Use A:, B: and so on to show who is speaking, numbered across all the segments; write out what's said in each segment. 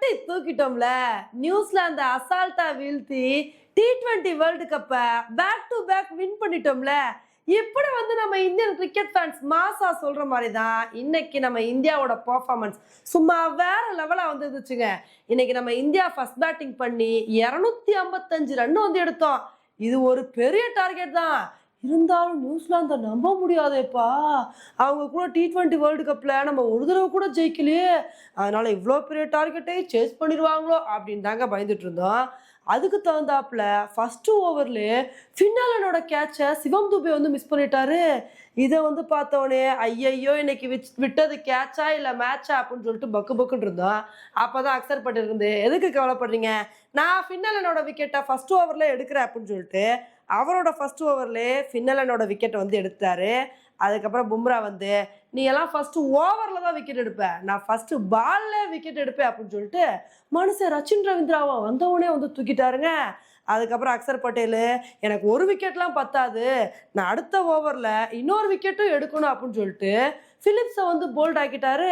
A: தட்டி தூக்கிட்டோம்ல. நியூசிலாந்து அசால்ட்டா வீழ்த்தி T20 வேர்ல்டு கப்பை பேக் டு பேக் வின் பண்ணிட்டோம்ல. இப்படி நம்ம இந்தியன் கிரிக்கெட் ஃபேன்ஸ் மாசா சொல்ற மாதிரி தான் இன்னைக்கு நம்ம இந்தியாவோட பெர்ஃபார்மன்ஸ் சும்மா வேற லெவலா இருந்துச்சுங்க. இன்னைக்கு நம்ம இந்தியா ஃபர்ஸ்ட் பேட்டிங் பண்ணி 255 ரன் எடுத்தோம். இது ஒரு பெரிய டார்கெட் தான். இருந்தாலும் நியூசிலாந்தை நம்ப முடியாதேப்பா. அவங்க கூட T20 வேர்ல்டு கப்ல நம்ம ஒரு தடவை கூட ஜெயிக்கலையே. அதனால இவ்வளோ பெரிய டார்கெட்டை சேஸ் பண்ணிடுவாங்களோ அப்படின்னு தாங்க பயந்துட்டு இருந்தோம். அதுக்கு தகுந்தாப்புல ஃபர்ஸ்ட் ஓவர்ல ஃபின்னாலனோட கேட்சை சிவம் துபே மிஸ் பண்ணிட்டாரு. இதை பார்த்தோன்னே ஐயையோ இன்னைக்கு விட்டது கேட்சா இல்லை மேட்சா அப்படின்னு சொல்லிட்டு பக்கு பக்குன்னு இருந்தோம். அப்போதான் அக்சர் பண்ணிருந்து எதுக்கு கவலைப்படுறீங்க, நான் ஃபின்னாலனோட விக்கெட்டை ஃபர்ஸ்ட் ஓவர்ல எடுக்கிறேன் அப்படின்னு சொல்லிட்டு அவரோட ஃபர்ஸ்ட் ஓவர்லேயே ஃபின்னலனோட விக்கெட்டை எடுத்தாரு. அதுக்கப்புறம் பும்ரா நீ எல்லாம் ஃபர்ஸ்ட் ஓவரில் தான் விக்கெட் எடுப்பேன், நான் ஃபர்ஸ்ட் பால்ல விக்கெட் எடுப்பேன் அப்படின்னு சொல்லிட்டு மனுஷன் ரச்சின் ரவீந்திராவை வந்தவனே தூக்கிட்டாருங்க. அதுக்கப்புறம் அக்சர் பட்டேல் எனக்கு ஒரு விக்கெட்லாம் பத்தாது, நான் அடுத்த ஓவரில் இன்னொரு விக்கெட்டும் எடுக்கணும் அப்படின்னு சொல்லிட்டு பிலிப்ஸை போல்ட் ஆக்கிட்டாரு.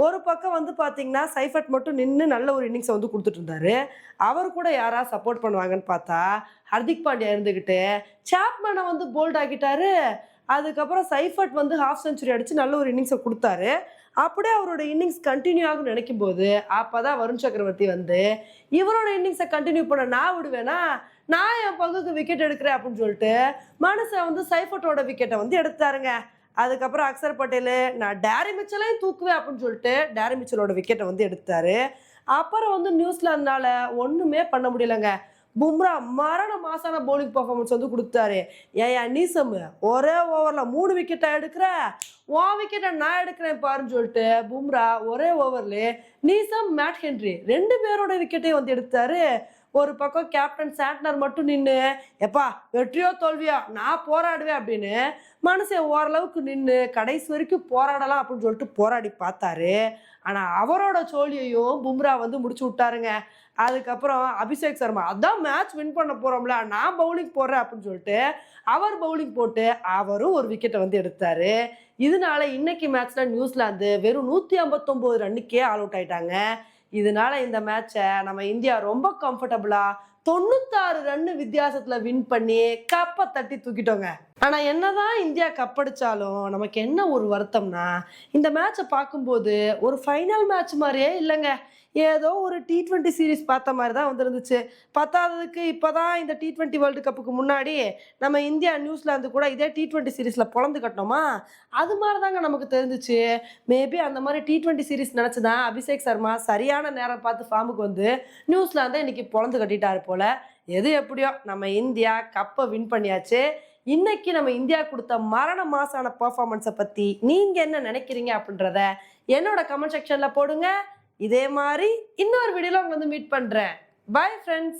A: ஒரு பக்கம் பார்த்தீங்கன்னா சைஃபட் மட்டும் நின்று நல்ல ஒரு இன்னிங்ஸை கொடுத்துட்டு இருந்தாரு. அவர் கூட யாரா சப்போர்ட் பண்ணுவாங்கன்னு பார்த்தா ஹர்திக் பாண்டியா இருந்துக்கிட்டு சாப்மேனை போல்ட் ஆக்கிட்டாரு. அதுக்கப்புறம் சைஃபட் ஹாஃப் செஞ்சுரி அடித்து நல்ல ஒரு இன்னிங்ஸை கொடுத்தாரு. அப்படியே அவரோட இன்னிங்ஸ் கண்டினியூ ஆகும்னு நினைக்கும் போது அப்போதான் வருண் சக்கரவர்த்தி இவரோட இன்னிங்ஸை கண்டினியூ பண்ண நான் விடுவேனா, நான் என் பங்குக்கு விக்கெட் எடுக்கிறேன் அப்படின்னு சொல்லிட்டு மனுஷன் சைஃபட்டோட விக்கெட்டை எடுத்தாருங்க. அதுக்கப்புறம் அக்சர் பட்டேல் நான் டேரி மிச்சலையும் தூக்குவேன் அப்படின்னு சொல்லிட்டு டேரி மிச்சலோட விக்கெட்டை எடுத்தாரு. அப்புறம் நியூசிலாந்தால ஒன்றுமே பண்ண முடியலைங்க. பும்ரா மரண மாசான பவுலிங் பர்ஃபார்மன்ஸ் கொடுத்தாரு. ஏன் நீசம் ஒரே ஓவரில் 3 விக்கெட்டை எடுக்கிற, உன் விக்கெட்டை நான் எடுக்கிறேன் பாருன்னு சொல்லிட்டு பும்ரா ஒரே ஓவர்ல நீசம் மேட் ஹென்ரி 2 பேரோட விக்கெட்டையும் எடுத்தாரு. ஒரு பக்கம் கேப்டன் சாண்ட்னர் மட்டும் நின்று எப்பா வெற்றியோ தோல்வியோ நான் போராடுவேன் அப்படின்னு மனுஷன் ஓரளவுக்கு நின்று கடைசி வரைக்கும் போராடலாம் அப்படின்னு சொல்லிட்டு போராடி பார்த்தாரு. ஆனால் அவரோட தோல்வியையும் பும்ரா முடிச்சு விட்டாருங்க. அதுக்கப்புறம் அபிஷேக் சர்மா அதான் மேட்ச் வின் பண்ண போறோம்ல, நான் பவுலிங் போடுறேன் அப்படின்னு சொல்லிட்டு அவர் பவுலிங் போட்டு அவரும் ஒரு விக்கெட்டை எடுத்தாரு. இதனால இன்னைக்கு மேட்ச்ல நியூசிலாந்து வெறும் 159 ரன்னுக்கே ஆல் அவுட் ஆயிட்டாங்க. இதனால இந்த மேட்சை நம்ம இந்தியா ரொம்ப கம்ஃபர்டபுளா 96 ரன்னு வித்தியாசத்துல வின் பண்ணி கப்பை தட்டி தூக்கிட்டோங்க. ஆனா என்னதான் இந்தியா கப்படிச்சாலும் நமக்கு என்ன ஒரு வருத்தம்னா, இந்த மேட்சை பார்க்கும்போது ஒரு ஃபைனல் மேட்ச் மாதிரியே இல்லைங்க. ஏதோ ஒரு T20 சீரீஸ் பார்த்த மாதிரி தான் இருந்துச்சு. பத்தாததுக்கு இப்போதான் இந்த T20 வேர்ல்டு கப்புக்கு முன்னாடி நம்ம இந்தியா நியூசிலாந்து கூட இதே T20 சீரீஸில் பொழந்து கட்டணுமா, அது மாதிரி தாங்க நமக்கு தெரிஞ்சிச்சு. மேபி அந்த மாதிரி T20 சீரீஸ் நினச்சிதான் அபிஷேக் சர்மா சரியான நேரம் பார்த்து ஃபார்முக்கு நியூசிலாந்தை இன்னைக்கு பொழந்து கட்டிட்டாரு போல. எது எப்படியோ நம்ம இந்தியா கப்பை வின் பண்ணியாச்சு. இன்னைக்கு நம்ம இந்தியா கொடுத்த மரண மாசான பெர்ஃபார்மன்ஸை பற்றி நீங்கள் என்ன நினைக்கிறீங்க அப்படின்றத என்னோட கமெண்ட் செக்ஷனில் போடுங்க. இதே மாதிரி இன்னொரு வீடியோல உங்களை மீட் பண்றேன். Bye friends.